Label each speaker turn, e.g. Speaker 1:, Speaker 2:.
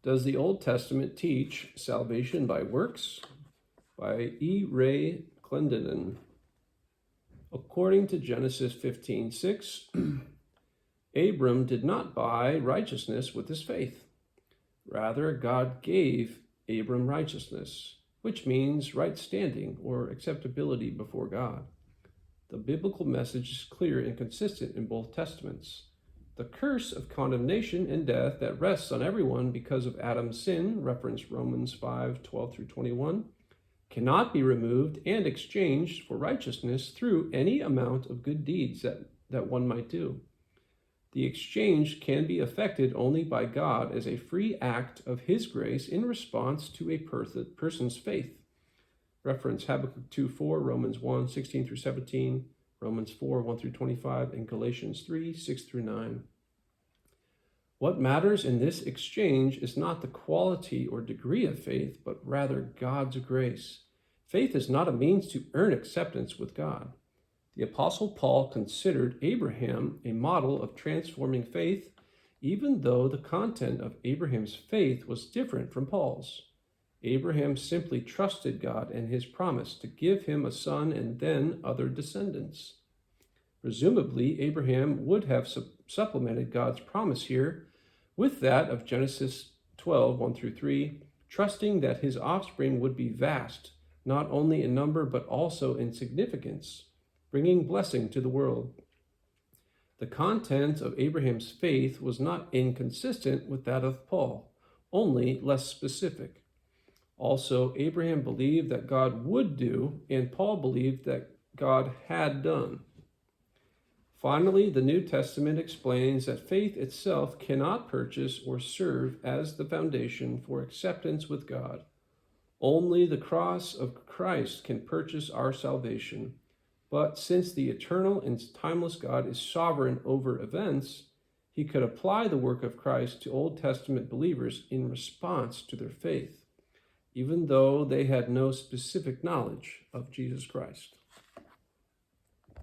Speaker 1: Does the Old Testament teach salvation by works? By E. Ray Clendenen. According to Genesis 15:6, Abram did not buy righteousness with his faith. Rather, God gave Abram righteousness, which means right standing or acceptability before God. The biblical message is clear and consistent in both testaments. The curse of condemnation and death that rests on everyone because of Adam's sin, reference Romans 5:12-21, cannot be removed and exchanged for righteousness through any amount of good deeds that one might do. The exchange can be effected only by God as a free act of His grace in response to a person's faith. Reference Habakkuk 2:4, Romans 1:16-17, Romans 4:1-25, and Galatians 3:6-9. What matters in this exchange is not the quality or degree of faith, but rather God's grace. Faith is not a means to earn acceptance with God. The Apostle Paul considered Abraham a model of transforming faith, even though the content of Abraham's faith was different from Paul's. Abraham simply trusted God and His promise to give him a son and then other descendants. Presumably, Abraham would have supplemented God's promise here with that of Genesis 12:1-3, trusting that his offspring would be vast, not only in number but also in significance, bringing blessing to the world. The content of Abraham's faith was not inconsistent with that of Paul, only less specific. Also, Abraham believed that God would do, and Paul believed that God had done. Finally, the New Testament explains that faith itself cannot purchase or serve as the foundation for acceptance with God. Only the cross of Christ can purchase our salvation. But since the eternal and timeless God is sovereign over events, He could apply the work of Christ to Old Testament believers in response to their faith, even though they had no specific knowledge of Jesus Christ.